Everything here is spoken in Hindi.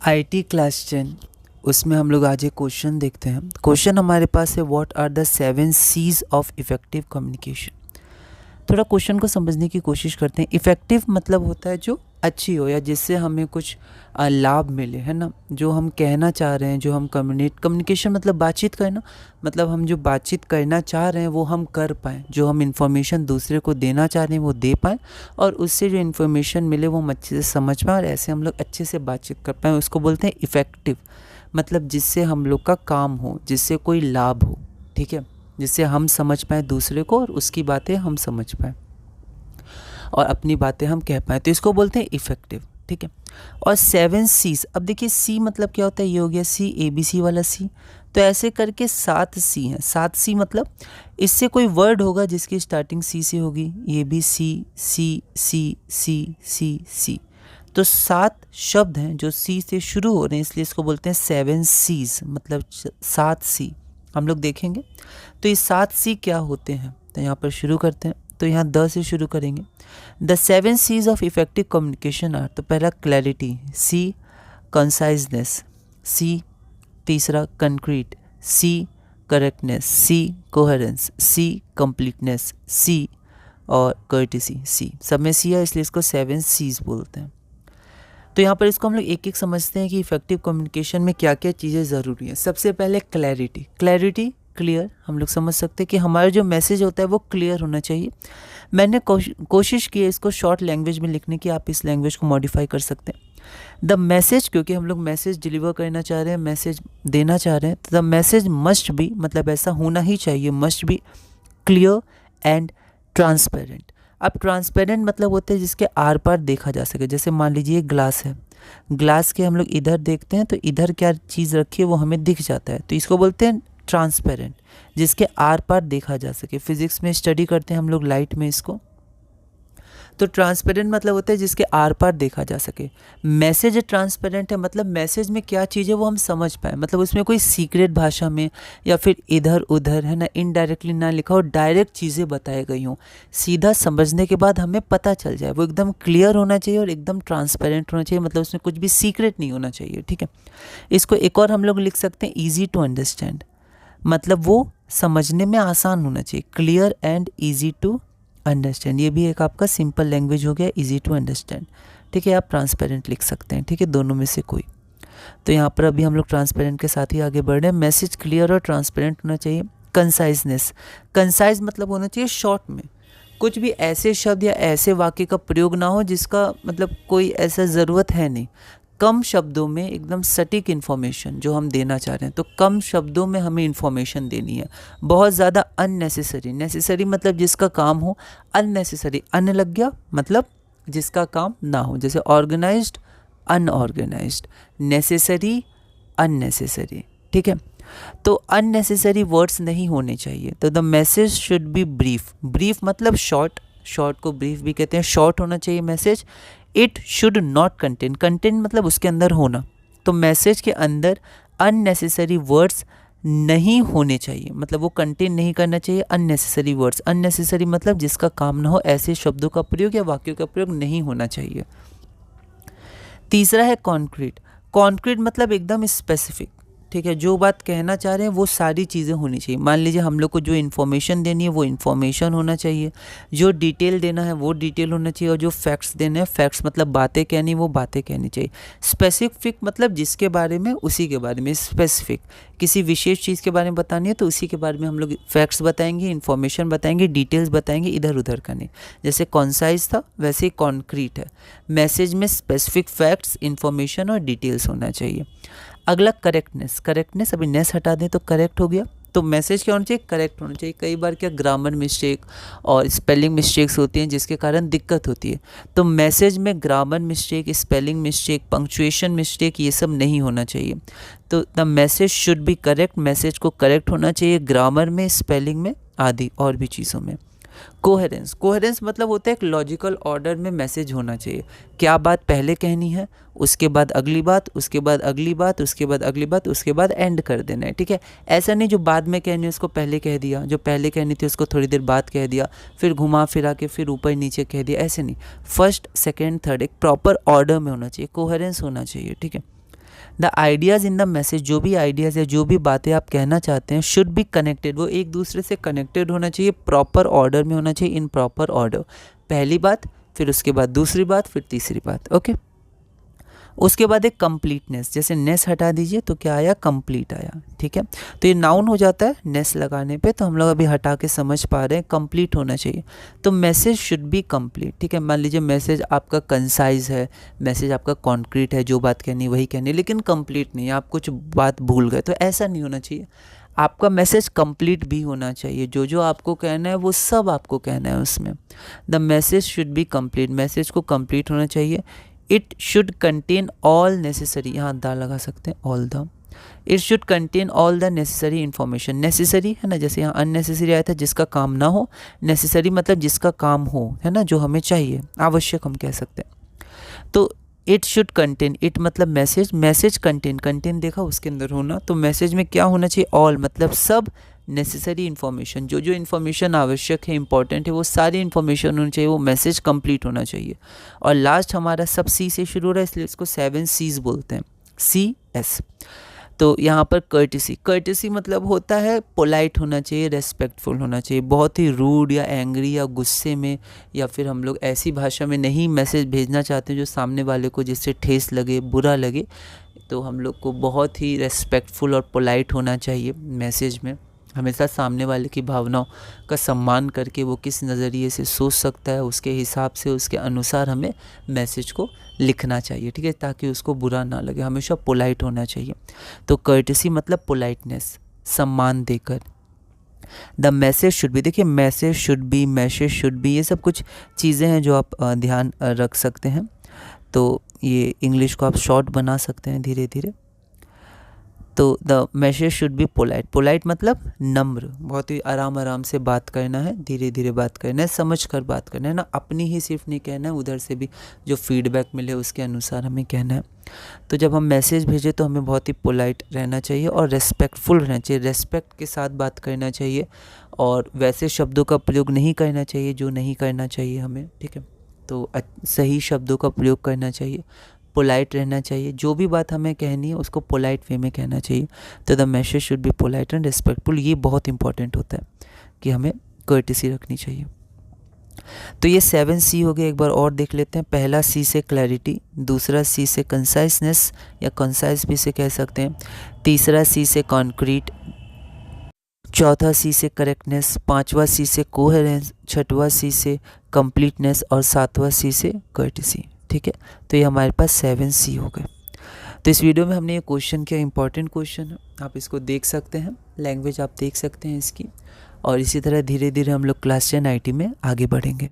आईटी क्लास 10 उसमें हम लोग आज एक क्वेश्चन देखते हैं। क्वेश्चन हमारे पास है what are the 7 C's of effective communication. थोड़ा क्वेश्चन को समझने की कोशिश करते हैं। इफ़ेक्टिव मतलब होता है जो अच्छी हो या जिससे हमें कुछ लाभ मिले, है ना। जो हम कहना चाह रहे हैं, जो हम कम्युनिकेशन मतलब बातचीत करना, मतलब हम जो बातचीत करना चाह रहे हैं वो हम कर पाएँ, जो हम इन्फॉर्मेशन दूसरे को देना चाह रहे हैं वो दे पाएँ और उससे जो इन्फॉर्मेशन मिले वो हम अच्छे से समझ पाएँ और ऐसे हम लोग अच्छे से बातचीत कर पाएँ। उसको बोलते हैं इफ़ेक्टिव, मतलब जिससे हम लोग का काम हो, जिससे कोई लाभ हो, ठीक है, जिससे हम समझ पाएँ दूसरे को और उसकी बातें हम समझ पाएँ और अपनी बातें हम कह पाएँ, तो इसको बोलते हैं इफ़ेक्टिव, ठीक है। और 7 C's, अब देखिए सी मतलब क्या होता है, ये हो गया सी, ABC वाला सी, तो ऐसे करके 7 C हैं। 7 C मतलब इससे कोई वर्ड होगा जिसकी स्टार्टिंग सी से होगी, ये भी सी सी सी सी सी सी, तो 7 शब्द हैं जो सी से शुरू हो रहे हैं, इसलिए इसको बोलते हैं 7 C's, मतलब 7 C हम लोग देखेंगे। तो ये 7 C क्या होते हैं, तो यहाँ पर शुरू करते हैं। तो यहाँ द से शुरू करेंगे। The 7 C's of effective communication are, तो पहला क्लैरिटी, सी कंसाइजनेस, सी तीसरा concrete, C correctness, C coherence, C completeness, C और कर्टिसी, सी सब में सी है इसलिए इसको 7 C's बोलते हैं। तो यहाँ पर इसको हम लोग एक एक समझते हैं कि इफ़ेक्टिव कम्युनिकेशन में क्या क्या चीज़ें ज़रूरी हैं। सबसे पहले क्लैरिटी, क्लैरिटी क्लियर, हम लोग समझ सकते हैं कि हमारा जो मैसेज होता है वो क्लियर होना चाहिए। मैंने कोशिश की है इसको शॉर्ट लैंग्वेज में लिखने की, आप इस लैंग्वेज को मॉडिफाई कर सकते हैं। द मैसेज, क्योंकि हम लोग मैसेज डिलीवर करना चाह रहे हैं, मैसेज देना चाह रहे हैं, तो द मैसेज मस्ट बी, मतलब ऐसा होना ही चाहिए, must be clear and transparent. अब ट्रांसपेरेंट मतलब होता है जिसके आर पार देखा जा सके। जैसे मान लीजिए ग्लास है, ग्लास के हम लोग इधर देखते हैं तो इधर क्या चीज़ रखी है वो हमें दिख जाता है, तो इसको बोलते हैं ट्रांसपेरेंट, जिसके आर पार देखा जा सके। फिजिक्स में स्टडी करते हैं हम लोग लाइट में इसको, तो ट्रांसपेरेंट मतलब होता है जिसके आर पार देखा जा सके। मैसेज ट्रांसपेरेंट है, मतलब मैसेज में क्या चीज़ है वो हम समझ पाए, मतलब उसमें कोई सीक्रेट भाषा में या फिर इधर उधर, है ना, इनडायरेक्टली ना लिखा हो, डायरेक्ट चीज़ें बताई गई हों, सीधा समझने के बाद हमें पता चल जाए। वो एकदम क्लियर होना चाहिए और एकदम ट्रांसपेरेंट होना चाहिए, मतलब उसमें कुछ भी सीक्रेट नहीं होना चाहिए, ठीक है। इसको एक और हम लोग लिख सकते हैं ईजी टू अंडरस्टैंड, मतलब वो समझने में आसान होना चाहिए, clear and easy to understand. ये भी एक आपका सिंपल लैंग्वेज हो गया, इजी टू अंडरस्टैंड, ठीक है। आप ट्रांसपेरेंट लिख सकते हैं, ठीक है, दोनों में से कोई। तो यहाँ पर अभी हम लोग ट्रांसपेरेंट के साथ ही आगे बढ़ रहे हैं। मैसेज क्लियर और ट्रांसपेरेंट होना चाहिए। कंसाइजनेस, कंसाइज मतलब होना चाहिए शॉर्ट में, कुछ भी ऐसे शब्द या ऐसे वाक्य का प्रयोग ना हो जिसका मतलब कोई ऐसा ज़रूरत है नहीं। कम शब्दों में एकदम सटीक इन्फॉर्मेशन जो हम देना चाह रहे हैं, तो कम शब्दों में हमें इन्फॉर्मेशन देनी है। बहुत ज़्यादा अननेसेसरी, नेसेसरी मतलब जिसका काम हो, अननेसेसरी, अन लग गया मतलब जिसका काम ना हो, जैसे ऑर्गेनाइज्ड अनऑर्गेनाइज्ड, नेसेसरी अननेसेसरी, ठीक है। तो अननेसेसरी वर्ड्स नहीं होने चाहिए। तो the message should be brief, brief मतलब शॉर्ट, शॉर्ट को ब्रीफ भी कहते हैं, शॉर्ट होना चाहिए message. It should not contain, contain मतलब उसके अंदर होना, तो मैसेज के अंदर अननेसेसरी वर्ड्स नहीं होने चाहिए, मतलब वो कंटेन नहीं करना चाहिए अननेसेसरी वर्ड्स। अननेसेसरी मतलब जिसका काम ना हो, ऐसे शब्दों का प्रयोग या वाक्यों का प्रयोग नहीं होना चाहिए। तीसरा है कॉन्क्रीट, कॉन्क्रीट मतलब एकदम स्पेसिफिक, ठीक है, जो बात कहना चाह रहे हैं वो सारी चीज़ें होनी चाहिए। मान लीजिए हम लोग को जो इन्फॉर्मेशन देनी है वो इन्फॉर्मेशन होना चाहिए, जो डिटेल देना है वो डिटेल होना चाहिए, और जो फैक्ट्स देने हैं, फैक्ट्स मतलब बातें कहनी, वो बातें कहनी चाहिए। स्पेसिफिक मतलब जिसके बारे में उसी के बारे में, स्पेसिफिक किसी विशेष चीज़ के बारे में बतानी है तो उसी के बारे में हम लोग फैक्ट्स बताएंगे, इन्फॉर्मेशन बताएंगे, डिटेल्स बताएंगे, इधर उधर का नहीं। जैसे कॉन्साइज था वैसे ही कॉन्क्रीट है, मैसेज में स्पेसिफिक फैक्ट्स, इन्फॉर्मेशन और डिटेल्स होना चाहिए। अगला करेक्टनेस, करेक्टनेस अभी नेस हटा दें तो करेक्ट हो गया, तो मैसेज क्या होना चाहिए, करेक्ट होना चाहिए। कई बार क्या ग्रामर मिस्टेक और स्पेलिंग मिस्टेक्स होती हैं जिसके कारण दिक्कत होती है, तो मैसेज में grammar mistake, spelling mistake, punctuation mistake ये सब नहीं होना चाहिए। तो the message should be correct, message को करेक्ट होना चाहिए ग्रामर में, स्पेलिंग में आदि और भी चीज़ों में। कोहेरेंस, कोहेरेंस मतलब होता है एक लॉजिकल ऑर्डर में मैसेज होना चाहिए। क्या बात पहले कहनी है, उसके बाद अगली बात, उसके बाद अगली बात, उसके बाद अगली बात, उसके बाद एंड कर देना है, ठीक है। ऐसा नहीं जो बाद में कहनी है उसको पहले कह दिया, जो पहले कहनी थी उसको थोड़ी देर बाद कह दिया, फिर घुमा फिरा के फिर ऊपर नीचे कह दिया, ऐसे नहीं। फर्स्ट सेकेंड थर्ड एक प्रॉपर ऑर्डर में होना चाहिए, कोहेरेंस होना चाहिए, ठीक है। The ideas in the message, जो भी आइडियाज़ है, जो भी बातें आप कहना चाहते हैं, शुड बी कनेक्टेड, वो एक दूसरे से कनेक्टेड होना चाहिए, प्रॉपर ऑर्डर में होना चाहिए, इन प्रॉपर ऑर्डर। पहली बात, फिर उसके बाद दूसरी बात, फिर तीसरी बात। ओके, उसके बाद एक कंप्लीटनेस, जैसे नेस हटा दीजिए तो क्या आया, कंप्लीट आया। ठीक है, तो ये नाउन हो जाता है नेस लगाने पे, तो हम लोग अभी हटा के समझ पा रहे हैं कंप्लीट होना चाहिए। तो मैसेज शुड बी कंप्लीट। ठीक है, मान लीजिए मैसेज आपका कंसाइज है, मैसेज आपका कॉन्क्रीट है, जो बात कहनी वही कहनी, लेकिन कंप्लीट नहीं, आप कुछ बात भूल गए, तो ऐसा नहीं होना चाहिए। आपका मैसेज कंप्लीट भी होना चाहिए, जो जो आपको कहना है वो सब आपको कहना है उसमें। The message should be complete, message को कंप्लीट होना चाहिए। It should contain all necessary, यहाँ द लगा सकते हैं, all the. It should contain all the necessary information, necessary है ना, जैसे यहाँ अननेसेसरी आया था जिसका काम ना हो, नेसेसरी मतलब जिसका काम हो, है ना, जो हमें चाहिए, आवश्यक हम कह सकते हैं। तो इट शुड कंटेन, इट मतलब मैसेज, मैसेज कंटेन, कंटेन देखा उसके अंदर होना, तो मैसेज में क्या होना चाहिए, ऑल मतलब सब, नेसेसरी इन्फॉर्मेशन, जो जो इन्फॉर्मेशन आवश्यक है, इंपॉर्टेंट है, वो सारी इन्फॉर्मेशन होनी चाहिए, वो मैसेज कंप्लीट होना चाहिए। और लास्ट हमारा सब सी से शुरू हो रहा है, इसलिए इसको 7 C's बोलते हैं, CS। तो यहाँ पर कर्टिसी, कर्टिसी मतलब होता है पोलाइट होना चाहिए, रेस्पेक्टफुल होना चाहिए, बहुत ही रूड या एंग्री या गुस्से में, या फिर हम लोग ऐसी भाषा में नहीं मैसेज भेजना चाहते जो सामने वाले को जिससे ठेस लगे, बुरा लगे। तो हम लोग को बहुत ही रेस्पेक्टफुल और पोलाइट होना चाहिए मैसेज में, हमेशा सामने वाले की भावनाओं का सम्मान करके वो किस नज़रिए से सोच सकता है उसके हिसाब से, उसके अनुसार हमें मैसेज को लिखना चाहिए। ठीक है, ताकि उसको बुरा ना लगे, हमेशा पोलाइट होना चाहिए। तो कर्टेसी मतलब पोलाइटनेस, सम्मान देकर। द मैसेज शुड बी, देखिए message should be, message should be, ये सब कुछ चीज़ें हैं जो आप ध्यान रख सकते हैं। तो ये इंग्लिश को आप शॉर्ट बना सकते हैं धीरे धीरे। तो the message should be polite, polite मतलब नम्र, बहुत ही आराम आराम से बात करना है, धीरे धीरे बात करना है, समझ कर बात करना है ना, अपनी ही सिर्फ नहीं कहना है, उधर से भी जो फीडबैक मिले उसके अनुसार हमें कहना है। तो जब हम मैसेज भेजें तो हमें बहुत ही पोलाइट रहना चाहिए और रेस्पेक्टफुल रहना चाहिए, रेस्पेक्ट के साथ बात करना चाहिए, और वैसे शब्दों का प्रयोग नहीं करना चाहिए जो नहीं करना चाहिए हमें। ठीक है, तो सही शब्दों का प्रयोग करना चाहिए, पोलाइट रहना चाहिए, जो भी बात हमें कहनी है उसको पोलाइट वे में कहना चाहिए। तो the message should be polite and respectful, ये बहुत इंपॉर्टेंट होता है कि हमें कर्टेसी रखनी चाहिए। तो ये 7 C हो गए, एक बार और देख लेते हैं। पहला C से क्लैरिटी, दूसरा C से कंसाइसनेस या कंसाइज भी से कह सकते हैं, तीसरा C से कॉन्क्रीट, चौथा C से करेक्टनेस, पांचवा C से कोहेरेंस, छठवा C से कंप्लीटनेस और सातवां C से कर्टेसी। ठीक है, तो ये हमारे पास 7 C हो गए। तो इस वीडियो में हमने ये क्वेश्चन किया, इंपॉर्टेंट क्वेश्चन है, आप इसको देख सकते हैं, लैंग्वेज आप देख सकते हैं इसकी, और इसी तरह धीरे धीरे हम लोग क्लास 10 IT में आगे बढ़ेंगे।